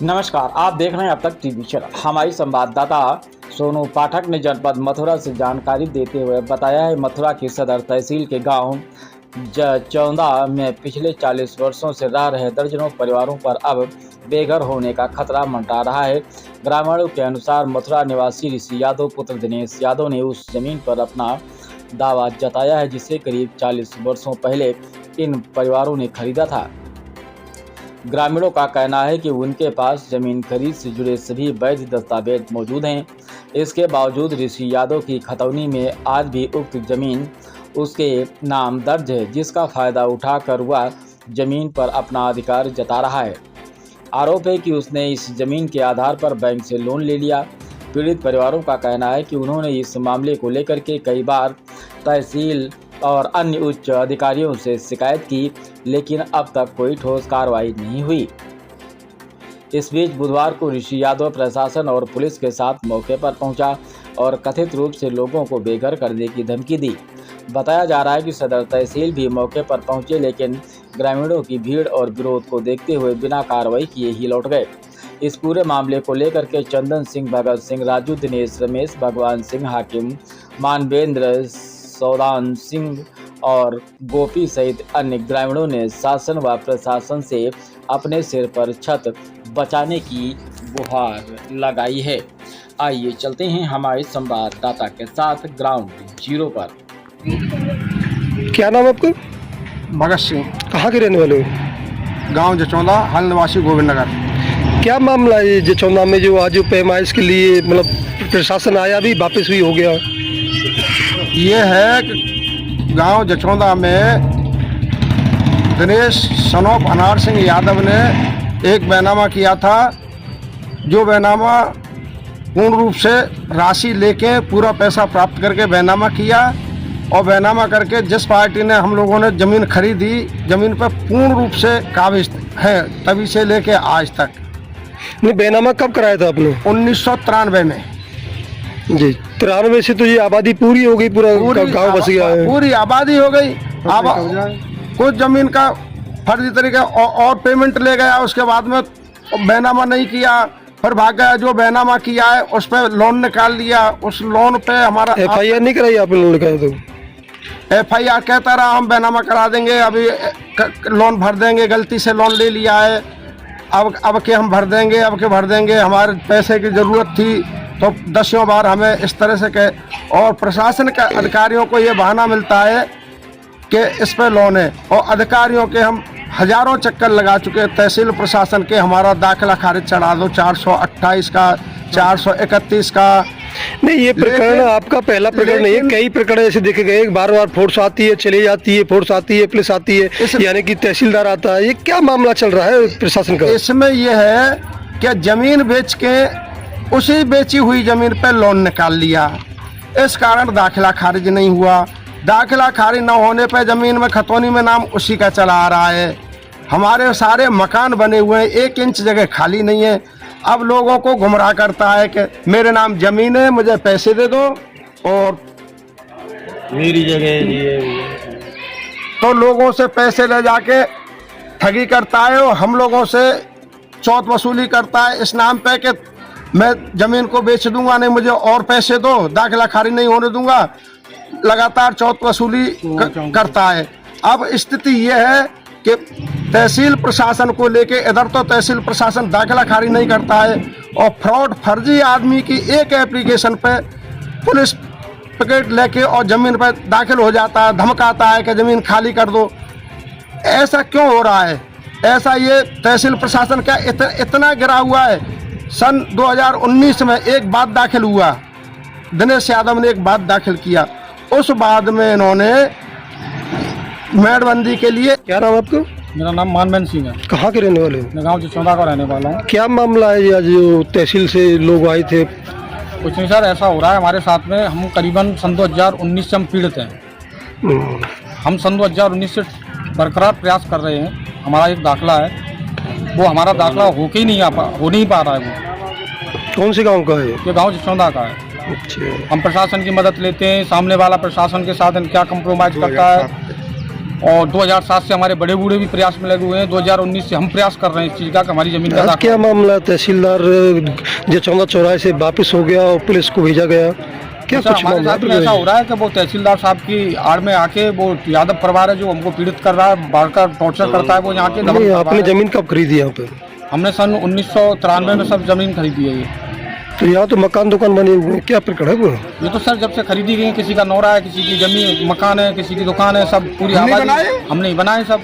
नमस्कार, आप देख रहे हैं अब तक टीवी चैनल। हमारी संवाददाता सोनू पाठक ने जनपद मथुरा से जानकारी देते हुए बताया है, मथुरा की सदर तहसील के गांव चौंदा में पिछले 40 वर्षों से रह रहे दर्जनों परिवारों पर अब बेघर होने का खतरा मंडरा रहा है। ग्रामीणों के अनुसार मथुरा निवासी ऋषि यादव पुत्र दिनेश यादव ने उस जमीन पर अपना दावा जताया है जिसे करीब 40 वर्षों पहले इन परिवारों ने खरीदा था। ग्रामीणों का कहना है कि उनके पास जमीन खरीद से जुड़े सभी वैध दस्तावेज मौजूद हैं। इसके बावजूद ऋषि यादव की खतौनी में आज भी उक्त जमीन उसके नाम दर्ज है, जिसका फायदा उठाकर वह जमीन पर अपना अधिकार जता रहा है। आरोप है कि उसने इस जमीन के आधार पर बैंक से लोन ले लिया। पीड़ित परिवारों का कहना है कि उन्होंने इस मामले को लेकर के कई बार तहसील और अन्य उच्च अधिकारियों से शिकायत की, लेकिन अब तक कोई ठोस कार्रवाई नहीं हुई। इस बीच बुधवार को ऋषि यादव प्रशासन और पुलिस के साथ मौके पर पहुंचा और कथित रूप से लोगों को बेघर करने की धमकी दी। बताया जा रहा है कि सदर तहसील भी मौके पर पहुंचे, लेकिन ग्रामीणों की भीड़ और विरोध को देखते हुए बिना कार्रवाई किए ही लौट गए। इस पूरे मामले को लेकर के चंदन सिंह, भगत सिंह, राजू, दिनेश, रमेश, भगवान सिंह, हाकिम, मानवेंद्र, सौदान सिंह और गोपी सहित अन्य ग्रामीणों ने शासन व प्रशासन से अपने सिर पर छत बचाने की गुहार लगाई है। आइए चलते हैं हमारे संवाददाता के साथ ग्राउंड जीरो पर। क्या नाम है आपका? भगत सिंह। कहाँ के रहने वाले हो? गांव जचौंदा, हल निवासी गोविंद नगर। क्या मामला है जचौंदा में जो आज पैमाइश के लिए मतलब प्रशासन आया भी वापस भी हो गया? ये है कि गांव जचौंदा में दिनेश सनोप अनार सिंह यादव ने एक बैनामा किया था, जो बैनामा पूर्ण रूप से राशि लेके पूरा पैसा प्राप्त करके बैनामा किया और बैनामा करके जिस पार्टी ने हम लोगों ने ज़मीन खरीदी, ज़मीन पर पूर्ण रूप से काबिज है तभी से लेके आज तक। नहीं, बैनामा कब कराया था आपने? 1993 में जी। 93 से तो ये आबादी पूरी हो गई, पूरा गांव बस गया है। पूरी आबादी हो गई। कुछ जमीन का फर्जी तरीके और पेमेंट ले गया, उसके बाद में बैनामा नहीं किया, फिर भाग गया। जो बैनामा किया है उस पर लोन निकाल लिया, उस लोन पे हमारा FIR नहीं कराई आपने? लोन निकाला तो FIR कहता रहा हम बैनामा करा देंगे, अभी लोन भर देंगे, गलती से लोन ले लिया है, अब के हम भर देंगे, अब के भर देंगे, हमारे पैसे की ज़रूरत थी। तो 10 बार हमें इस तरह से कहे और प्रशासन के अधिकारियों को ये बहाना मिलता है कि इस पे लोन है, और अधिकारियों के हम हजारों चक्कर लगा चुके हैं। तहसील प्रशासन के हमारा दाखिला खारिज चढ़ा दो, 428 का, 431 का। नहीं, ये प्रकरण आपका पहला प्रकरण नहीं है, कई प्रकरण ऐसे देखे गए। बार बार फोर्स आती है, चली जाती है, फोर्स आती है, पुलिस आती है, यानी कि तहसीलदार आता है। ये क्या मामला चल रहा है प्रशासन का? इसमें यह है कि जमीन बेच के उसी बेची हुई जमीन पर लोन निकाल लिया, इस कारण दाखिला खारिज नहीं हुआ। दाखिला खारिज न होने पर जमीन में खतौनी में नाम उसी का चला आ रहा है। हमारे सारे मकान बने हुए हैं, 1 इंच जगह खाली नहीं है। अब लोगों को गुमराह करता है कि मेरे नाम जमीन है, मुझे पैसे दे दो और मेरी जगह ये। तो लोगों से पैसे ले जाके ठगी करता है और हम लोगों से चौथ वसूली करता है इस नाम पे कि मैं जमीन को बेच दूंगा, नहीं मुझे और पैसे दो, दाखिला खारिज नहीं होने दूंगा। लगातार चौथ वसूली करता है। अब स्थिति यह है कि तहसील प्रशासन को लेके इधर तो तहसील प्रशासन दाखिला खारिज नहीं करता है और फ्रॉड फर्जी आदमी की एक एप्लीकेशन पे पुलिस टिकट लेके और ज़मीन पर दाखिल हो जाता है, धमकाता है कि ज़मीन खाली कर दो। ऐसा क्यों हो रहा है? ऐसा ये तहसील प्रशासन क्या इतना गिरा हुआ है? सन 2019 में एक बात दाखिल हुआ, दिनेश यादव ने एक बात दाखिल किया, उस बाद में इन्होंने मेड़बंदी के लिए। क्या नाम आपको? मेरा नाम मानवेंद्र सिंह है। कहाँ के रहने वाले हो? मैं गांव जचौंदा का रहने वाला हूँ। क्या मामला है आज जो तहसील से लोग आए थे? कुछ नहीं सर, ऐसा हो रहा है हमारे साथ में। हम करीबन सन 2019 से हम पीड़ित हैं। हम सन 2019 से बरकरार प्रयास कर रहे हैं। हमारा एक दाखिला है, वो हमारा दाखिला हो नहीं पा रहा है। वो कौन से गांव का है? ये गांव जचौंदा का है। अच्छा। हम प्रशासन की मदद लेते हैं, सामने वाला प्रशासन के साथ क्या कंप्रोमाइज़ करता है, और 2007 से हमारे बड़े बूढ़े भी प्रयास में लगे हुए हैं। 2019 से हम प्रयास कर रहे हैं इस चीज़ का कि हमारी ज़मीन का आज दाखला। क्या मामला, तहसीलदार जो चौंदा चौराहे से वापस हो गया और पुलिस को भेजा गया, क्या सर, कुछ हमारे मामला साथ में ऐसा हो रहा है कि वो तहसीलदार साहब की आड़ में आके वो यादव परिवार है जो हमको पीड़ित कर रहा है, बार टॉर्चर करता है। वो यहाँ के दमन नहीं, परिवार आपने है। जमीन कब खरीदी यहाँ पे? हमने सन 1993 में सब जमीन खरीदी है। तो यहाँ तो मकान दुकान बने हुए हैं, क्या प्रकरण है वो? ये तो सर जब से खरीदी गई, किसी का नौरा है, किसी की जमीन मकान है, किसी की दुकान है, सब पूरी आबादी हमने ही बनाए सब।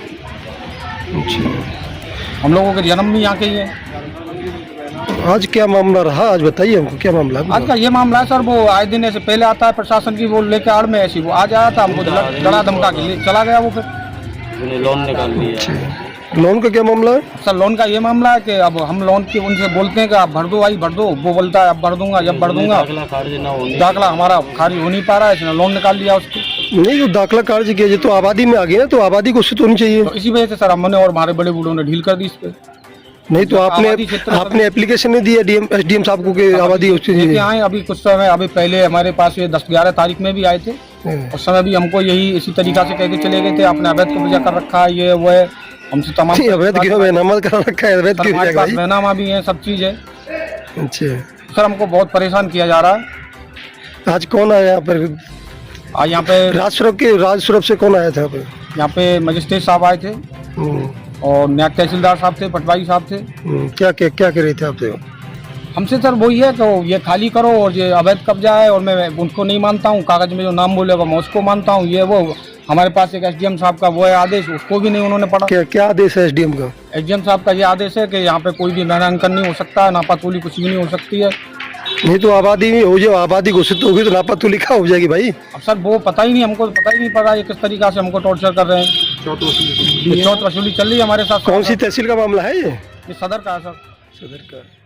अच्छा, हम लोगों के जन्म भी यहाँ के ही है। आज क्या मामला रहा, आज बताइए हमको क्या मामला है? आज का ये मामला है सर, वो आए दिन ऐसे पहले आता है प्रशासन की, वो लेके आड़ में ऐसी वो आज आया था, हमको डरा धमका के लिए चला गया वो। फिर लोन निकाल लिया। अच्छा, लोन का क्या मामला है? सर लोन का ये मामला है कि अब हम लोन की उनसे बोलते हैं कि आप भर दो भाई भर दो, वो बोलता है अब भर दूंगा जब भर दूंगा। दाखला हमारा खारिज हो नहीं पा रहा है, इसने लोन निकाल लिया उसकी। नहीं, जो दाखला कार्य किया तो आबादी में आ गई ना, तो आबादी को उससे होनी चाहिए। तो इसी वजह से सर हमने और हमारे बड़े बूढ़ों ने ढील कर दी इस पे। नहीं तो आबादी क्षेत्र आपने एप्लीकेशन नहीं दिया एसडीएम साहब को कि आबादी उससे लेके आए अभी कुछ समय, अभी पहले हमारे पास ये 10-11 तारीख में भी आए थे। उस समय भी हमको यही इसी तरीका से कह के चले गए थे, आपने अवैध कब्जा कर रखा है, ये वो है। हमसे तमाम अवैध क्यों बैनामा कर रखा है? अवैध क्यों हमारे जाएगा पास भाई? बैनामा भी है, सब चीज़ है। अच्छा, सर हमको बहुत परेशान किया जा रहा है। आज कौन आया यहाँ पर? आज यहाँ पे राजस्वरूप से कौन आया था यहाँ पे? यहाँ पे मजिस्ट्रेट साहब आए थे हम्म, और नायब तहसीलदार साहब थे, पटवारी साहब थे। क्या कह रहे थे आपसे? हमसे सर वही है कि ये खाली करो और ये अवैध कब्जा है, और मैं उनको नहीं मानता हूँ। कागज में जो नाम बोलेगा मैं उसको मानता हूँ, ये वो। हमारे पास एक एसडीएम साहब का वो है आदेश, उसको भी नहीं उन्होंने पढ़ा। क्या आदेश है एसडीएम का? एसडीएम साहब का ये आदेश है कि यहाँ पे कोई भी मैनांकन नहीं हो सकता, नापातोली कुछ भी नहीं हो सकती है। नहीं तो आबादी में हो, जो आबादी घोषित होगी तो नापातोली लिखा हो जाएगी भाई। अब सर वो पता ही नहीं, हमको पता ही नहीं पड़ा ये किस तरीका से हमको टॉर्चर कर रहे हैं। चौथ वसूली चल रही है हमारे साथ। कौन सी तहसील का मामला है ये? ये सदर का है सर। सदर का।